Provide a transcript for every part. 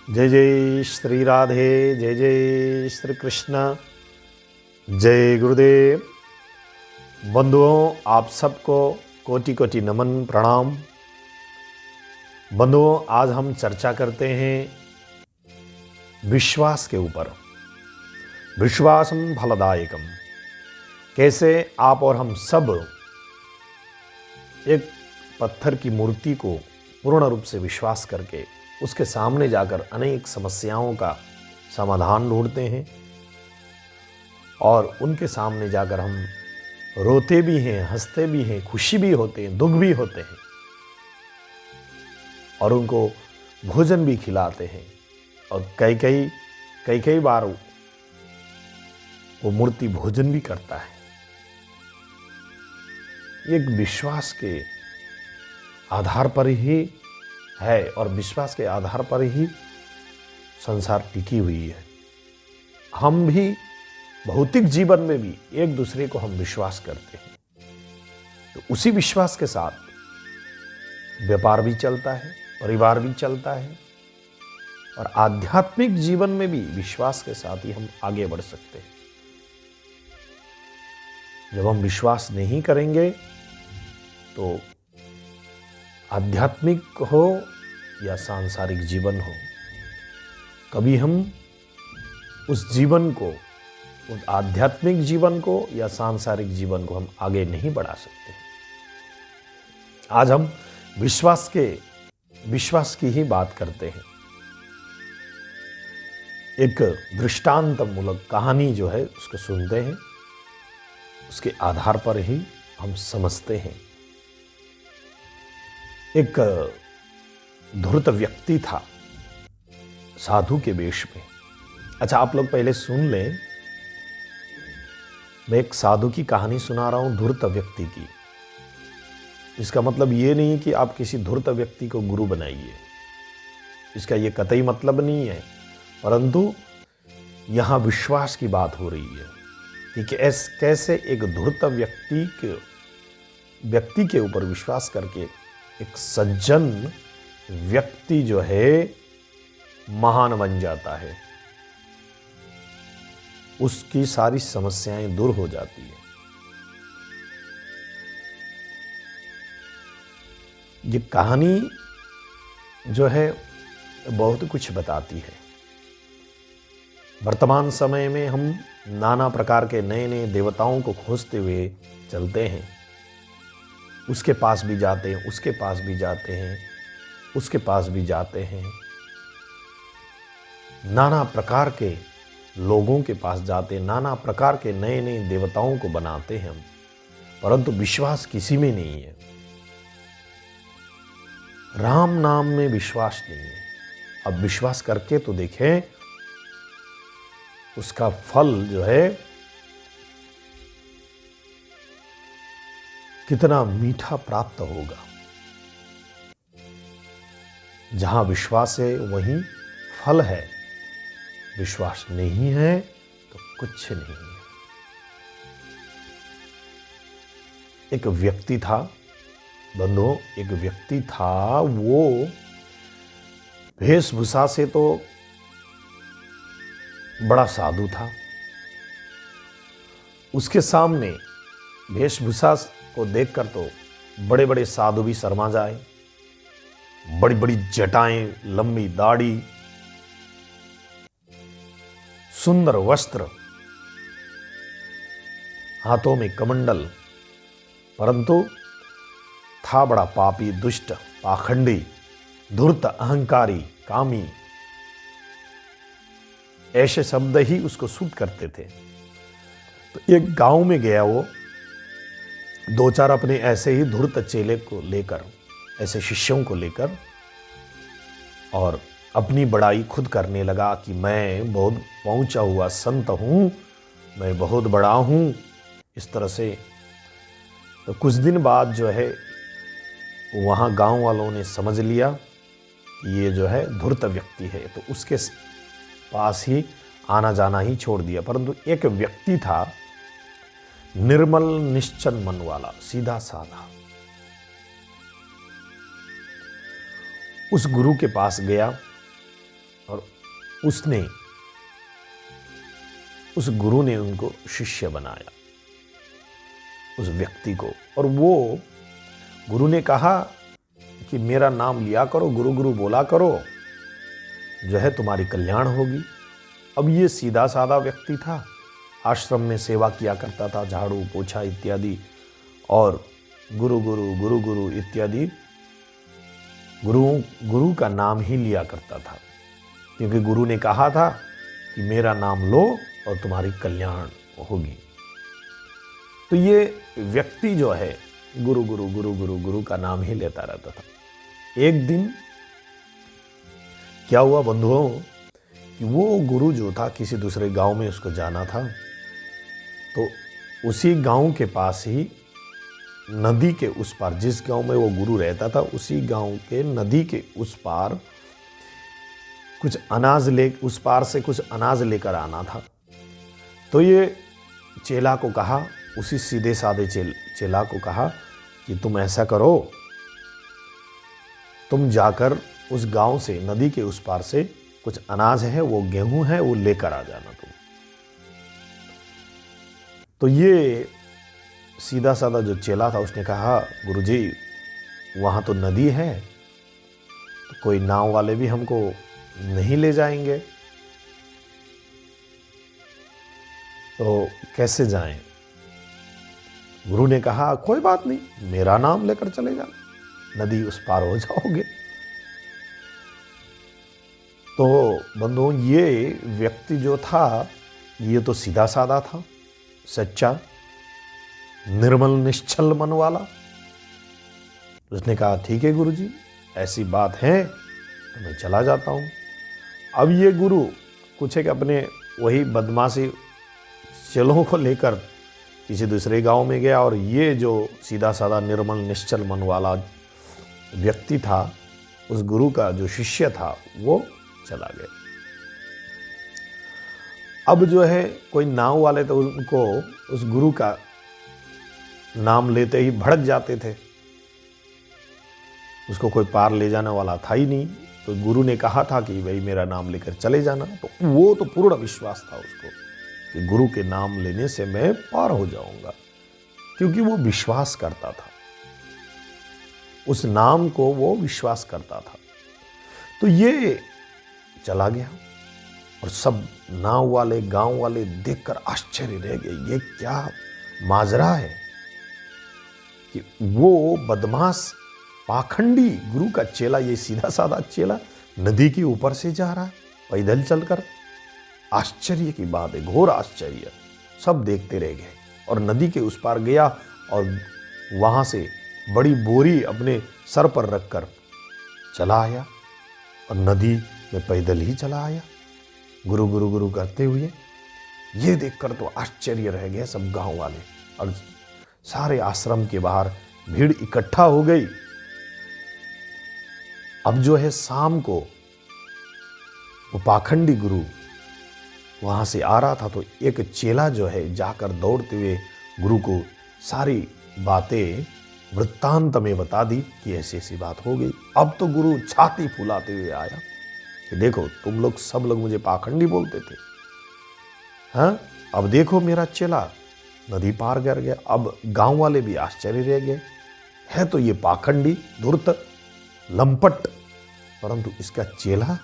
जय जय श्री राधे, जय जय श्री कृष्ण, जय गुरुदेव। बंधुओं, आप सबको कोटि कोटि नमन प्रणाम। बंधुओं, आज हम चर्चा करते हैं विश्वास के ऊपर। विश्वासम फलदायकम। कैसे आप और हम सब एक पत्थर की मूर्ति को पूर्ण रूप से विश्वास करके उसके सामने जाकर अनेक समस्याओं का समाधान ढूंढते हैं और उनके सामने जाकर हम रोते भी हैं, हंसते भी हैं, खुशी भी होते हैं, दुख भी होते हैं और उनको भोजन भी खिलाते हैं। और कई कई बार वो मूर्ति भोजन भी करता है। एक विश्वास के आधार पर ही है और विश्वास के आधार पर ही संसार टिकी हुई है। हम भी भौतिक जीवन में भी एक दूसरे को हम विश्वास करते हैं, तो उसी विश्वास के साथ व्यापार भी चलता है, परिवार भी चलता है और आध्यात्मिक जीवन में भी विश्वास के साथ ही हम आगे बढ़ सकते हैं। जब हम विश्वास नहीं करेंगे तो आध्यात्मिक हो या सांसारिक जीवन हो, कभी हम उस जीवन को, उस आध्यात्मिक जीवन को या सांसारिक जीवन को हम आगे नहीं बढ़ा सकते। आज हम विश्वास की ही बात करते हैं। एक दृष्टांतमूलक कहानी जो है उसको सुनते हैं, उसके आधार पर ही हम समझते हैं। एक धूर्त व्यक्ति था साधु के वेश में। अच्छा, आप लोग पहले सुन लें, मैं एक साधु की कहानी सुना रहा हूं धूर्त व्यक्ति की। इसका मतलब ये नहीं कि आप किसी धूर्त व्यक्ति को गुरु बनाइए, इसका ये कतई मतलब नहीं है, परंतु यहां विश्वास की बात हो रही है कि कैसे एक धूर्त व्यक्ति के ऊपर विश्वास करके एक सज्जन व्यक्ति जो है महान बन जाता है, उसकी सारी समस्याएं दूर हो जाती है। ये कहानी जो है बहुत कुछ बताती है। वर्तमान समय में हम नाना प्रकार के नए नए देवताओं को खोजते हुए चलते हैं। उसके पास भी जाते हैं, उसके पास भी जाते हैं, उसके पास भी जाते हैं, नाना प्रकार के लोगों के पास जाते हैं, नाना प्रकार के नए नए देवताओं को बनाते हैं हम, परंतु विश्वास किसी में नहीं है। राम नाम में विश्वास नहीं है। अब विश्वास करके तो देखें, उसका फल जो है कितना मीठा प्राप्त होगा। जहां विश्वास है वहीं फल है, विश्वास नहीं है तो कुछ नहीं है। एक व्यक्ति था बंधुओं, एक व्यक्ति था, वो वेशभूषा से तो बड़ा साधु था। उसके सामने वेशभूषा को देखकर तो बड़े बड़े साधु भी शर्मा जाए। बड़ी बड़ी जटाएं, लंबी दाढ़ी, सुंदर वस्त्र, हाथों में कमंडल, परंतु था बड़ा पापी, दुष्ट, पाखंडी, धूर्त, अहंकारी, कामी। ऐसे शब्द ही उसको सूट करते थे। तो एक गांव में गया वो, दो चार अपने ऐसे ही धूर्त चेले को लेकर, ऐसे शिष्यों को लेकर, और अपनी बड़ाई खुद करने लगा कि मैं बहुत पहुंचा हुआ संत हूं, मैं बहुत बड़ा हूं, इस तरह से। तो कुछ दिन बाद जो है वहां गांव वालों ने समझ लिया कि ये जो है धूर्त व्यक्ति है, तो उसके पास ही आना जाना ही छोड़ दिया। परंतु एक व्यक्ति था निर्मल निश्चल मन वाला, सीधा साधा, उस गुरु के पास गया और उस गुरु ने उनको शिष्य बनाया, उस व्यक्ति को। और वो गुरु ने कहा कि मेरा नाम लिया करो, गुरु गुरु बोला करो, जो है तुम्हारी कल्याण होगी। अब ये सीधा साधा व्यक्ति था, आश्रम में सेवा किया करता था, झाड़ू पोछा इत्यादि, और गुरु गुरु गुरु गुरु इत्यादि गुरु का नाम ही लिया करता था, क्योंकि गुरु ने कहा था कि मेरा नाम लो और तुम्हारी कल्याण होगी। तो ये व्यक्ति जो है गुरु गुरु गुरु गुरु गुरु का नाम ही लेता रहता था। एक दिन क्या हुआ बंधुओं कि वो गुरु जो था किसी दूसरे गांव में उसको जाना था, तो उसी गांव के पास ही नदी के उस पार, जिस गांव में वो गुरु रहता था उसी गांव के नदी के उस पार उस पार से कुछ अनाज लेकर आना था। तो ये चेला को कहा, उसी सीधे साधे चेला को कहा कि तुम ऐसा करो, तुम जाकर उस गांव से, नदी के उस पार से कुछ अनाज है, वो गेहूं है, वो लेकर आ जाना तुम। तो ये सीधा साधा जो चेला था उसने कहा, गुरुजी वहां तो नदी है, तो कोई नाव वाले भी हमको नहीं ले जाएंगे, तो कैसे जाएं? गुरु ने कहा कोई बात नहीं, मेरा नाम लेकर चले जाना, नदी उस पार हो जाओगे। तो बंधुओं ये व्यक्ति जो था ये तो सीधा साधा था, सच्चा, निर्मल निश्चल मन वाला। उसने कहा ठीक है गुरुजी, ऐसी बात है तो मैं चला जाता हूं। अब ये गुरु कुछ एक अपने वही बदमाशी चेलों को लेकर किसी दूसरे गांव में गया, और ये जो सीधा साधा निर्मल निश्चल मन वाला व्यक्ति था, उस गुरु का जो शिष्य था, वो चला गया। अब जो है कोई नाव वाले तो उनको उस गुरु का नाम लेते ही भड़क जाते थे, उसको कोई पार ले जाने वाला था ही नहीं। तो गुरु ने कहा था कि भाई मेरा नाम लेकर चले जाना, तो वो तो पूर्ण विश्वास था उसको कि गुरु के नाम लेने से मैं पार हो जाऊंगा, क्योंकि वो विश्वास करता था, उस नाम को वो विश्वास करता था। तो ये चला गया, और सब नाव वाले, गांव वाले देखकर आश्चर्य रह गए, ये क्या माजरा है कि वो बदमाश पाखंडी गुरु का चेला, ये सीधा साधा चेला नदी के ऊपर से जा रहा है पैदल चलकर। आश्चर्य की बात है, घोर आश्चर्य। सब देखते रह गए, और नदी के उस पार गया और वहां से बड़ी बोरी अपने सर पर रखकर चला आया, और नदी में पैदल ही चला आया, गुरु गुरु गुरु करते हुए। ये देखकर तो आश्चर्य रह गए सब गांव वाले, और सारे आश्रम के बाहर भीड़ इकट्ठा हो गई। अब जो है शाम को वो पाखंडी गुरु वहां से आ रहा था, तो एक चेला जो है जाकर दौड़ते हुए गुरु को सारी बातें वृत्तांत में बता दी कि ऐसी ऐसी बात हो गई। अब तो गुरु छाती फुलाते हुए आया कि देखो तुम लोग सब लोग मुझे पाखंडी बोलते थे, हाँ, अब देखो मेरा चेला नदी पार कर गया। अब गांव वाले भी आश्चर्य रह गए, है तो ये पाखंडी, धूर्त, लंपट, परंतु इसका चेला,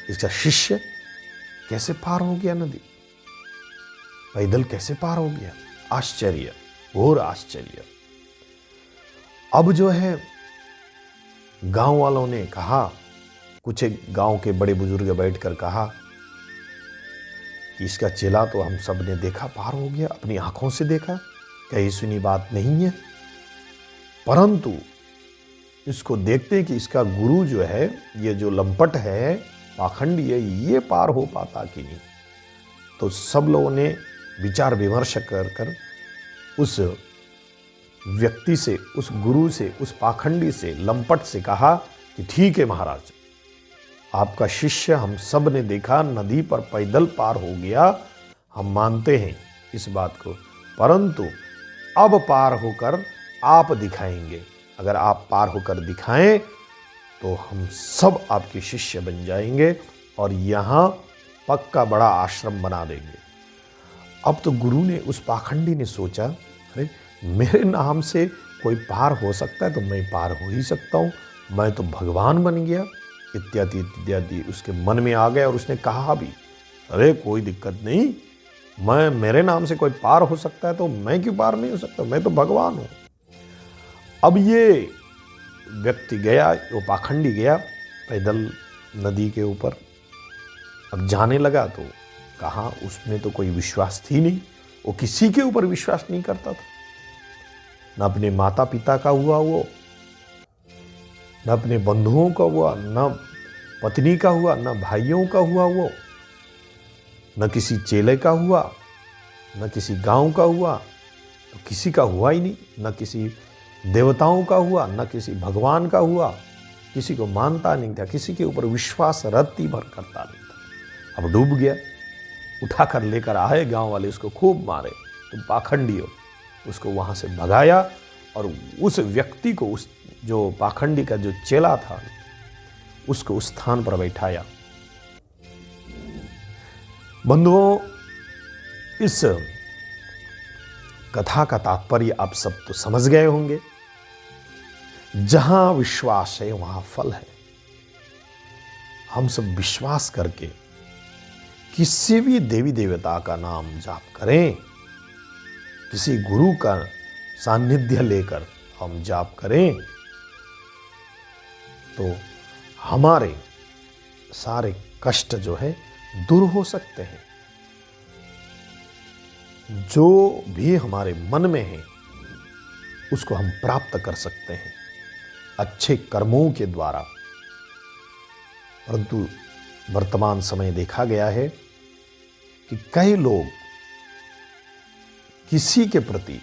इसका शिष्य कैसे पार हो गया नदी, पैदल कैसे पार हो गया? आश्चर्य, घोर आश्चर्य। अब जो है गांव वालों ने कहा, कुछ एक गांव के बड़े बुजुर्ग बैठकर कहा कि इसका चेला तो हम सब ने देखा पार हो गया, अपनी आंखों से देखा, कहीं सुनी बात नहीं है, परंतु इसको देखते हैं कि इसका गुरु जो है, ये जो लंपट है, पाखंडी है, ये पार हो पाता कि नहीं। तो सब लोगों ने विचार विमर्श कर उस व्यक्ति से, उस गुरु से, उस पाखंडी से, लंपट से कहा कि ठीक है महाराज, आपका शिष्य हम सब ने देखा नदी पर पैदल पार हो गया, हम मानते हैं इस बात को, परंतु अब पार होकर आप दिखाएंगे। अगर आप पार होकर दिखाएं तो हम सब आपके शिष्य बन जाएंगे और यहाँ पक्का बड़ा आश्रम बना देंगे। अब तो गुरु ने, उस पाखंडी ने सोचा, अरे मेरे नाम से कोई पार हो सकता है तो मैं पार हो ही सकता हूँ, मैं तो भगवान बन गया, इत्यादि इत्यादि उसके मन में आ गया। और उसने कहा भी, अरे कोई दिक्कत नहीं, मेरे नाम से कोई पार हो सकता है तो मैं क्यों पार नहीं हो सकता, मैं तो भगवान हूँ। अब ये व्यक्ति गया, वो पाखंडी गया पैदल नदी के ऊपर। अब जाने लगा तो कहा, उसमें तो कोई विश्वास थी नहीं, वो किसी के ऊपर विश्वास नहीं करता था, न अपने माता पिता का हुआ वो, न अपने बंधुओं का हुआ, न पत्नी का हुआ, न भाइयों का हुआ वो, न किसी चेले का हुआ, न किसी गांव का हुआ, तो किसी का हुआ ही नहीं, न किसी देवताओं का हुआ, न किसी भगवान का हुआ, किसी को मानता नहीं था, किसी के ऊपर विश्वास रत्ती भर करता नहीं था। अब डूब गया, उठाकर लेकर आए गांव वाले, उसको खूब मारे, तुम पाखंडी हो, उसको वहां से भगाया और उस व्यक्ति को, उस जो पाखंडी का जो चेला था, उसको उस स्थान पर बैठाया। बंधुओं, इस कथा का तात्पर्य आप सब तो समझ गए होंगे। जहां विश्वास है वहां फल है। हम सब विश्वास करके किसी भी देवी देवता का नाम जाप करें, किसी गुरु का सानिध्य लेकर हम जाप करें, तो हमारे सारे कष्ट जो है दूर हो सकते हैं। जो भी हमारे मन में है उसको हम प्राप्त कर सकते हैं अच्छे कर्मों के द्वारा। परंतु वर्तमान समय देखा गया है कि कई लोग किसी के प्रति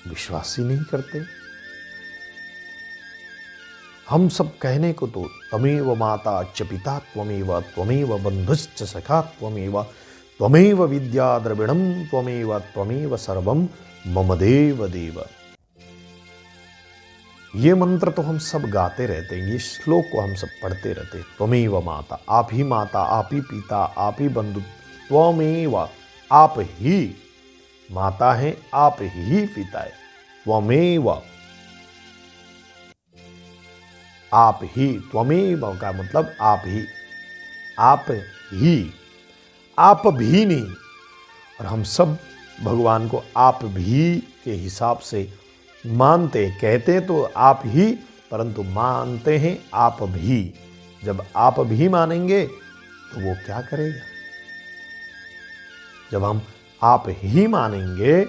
विश्वास ही नहीं करते। हम सब कहने को तो त्वमेव माता च पिता त्वमेव त्वमेव बंधुश्च सखा त्वमेव त्वमेव विद्या द्रविणम त्वमेव त्वमेव सर्वम मम देव देव। ये मंत्र तो हम सब गाते रहते हैं, ये श्लोक को हम सब पढ़ते रहते हैं। त्वमेव माता, आप ही माता, आप ही पिता, आप ही बंधु, त्वमेव, आप ही माता है, आप ही पिता है, त्वमेव, आप ही, त्वमेव का मतलब आप ही, आप ही, आप भी नहीं। और हम सब भगवान को आप भी के हिसाब से मानते, कहते तो आप ही, परंतु मानते हैं आप भी। जब आप भी मानेंगे तो वो क्या करेगा? जब हम आप ही मानेंगे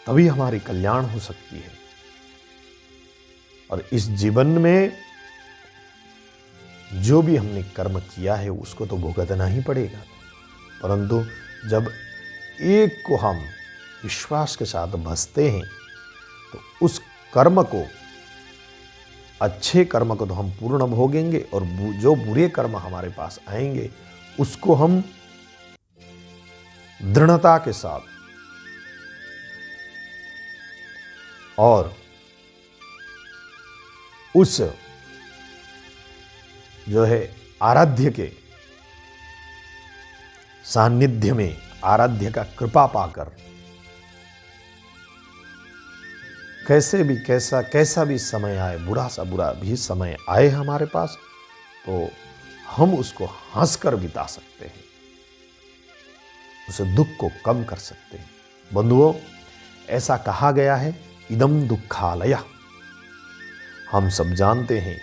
तभी हमारी कल्याण हो सकती है। और इस जीवन में जो भी हमने कर्म किया है उसको तो भुगतना ही पड़ेगा। परंतु जब एक को हम विश्वास के साथ भजते हैं तो उस कर्म को, अच्छे कर्म को तो हम पूर्ण भोगेंगे, और जो बुरे कर्म हमारे पास आएंगे उसको हम दृढ़ता के साथ और उस जो है आराध्य के सानिध्य में, आराध्य का कृपा पाकर, कैसा भी समय आए, बुरा सा बुरा भी समय आए हमारे पास, तो हम उसको हंसकर बिता सकते हैं, उस दुख को कम कर सकते हैं। बंधुओं, ऐसा कहा गया है, इदम दुखालय। हम सब जानते हैं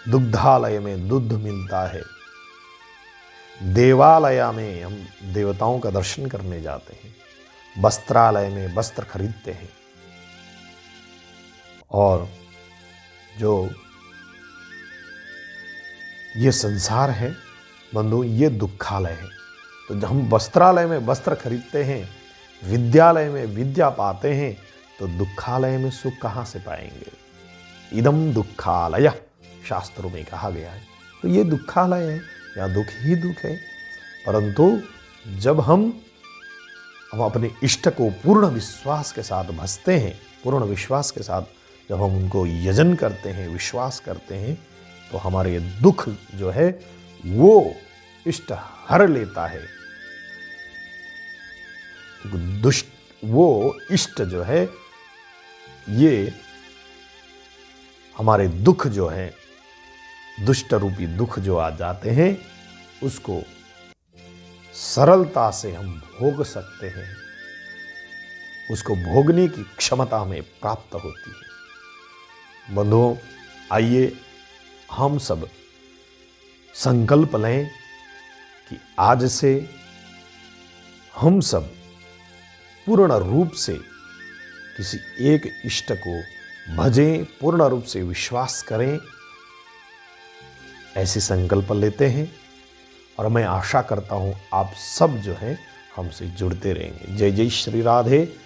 दुग्धालय में दूध मिलता है, देवालय में हम देवताओं का दर्शन करने जाते हैं, वस्त्रालय में वस्त्र खरीदते हैं, और जो ये संसार है बंधु, ये दुखालय है। तो जब हम वस्त्रालय में वस्त्र खरीदते हैं, विद्यालय में विद्या पाते हैं, तो दुखालय में सुख कहाँ से पाएंगे? इदम दुखालय शास्त्रों में कहा गया है। तो ये दुखालय है, या दुख ही दुख है। परंतु जब हम अपने इष्ट को पूर्ण विश्वास के साथ भजते हैं, पूर्ण विश्वास के साथ जब हम उनको यजन करते हैं, विश्वास करते हैं, तो हमारे दुख जो है वो इष्ट हर लेता है। वो इष्ट जो है ये हमारे दुख जो है, दुष्ट रूपी दुख जो आ जाते हैं, उसको सरलता से हम भोग सकते हैं, उसको भोगने की क्षमता हमें प्राप्त होती है। बंधुओं, आइए हम सब संकल्प लें कि आज से हम सब पूर्ण रूप से किसी एक इष्ट को भजें, पूर्ण रूप से विश्वास करें। ऐसे संकल्प लेते हैं और मैं आशा करता हूं आप सब जो है हमसे जुड़ते रहेंगे। जय जय श्री राधे।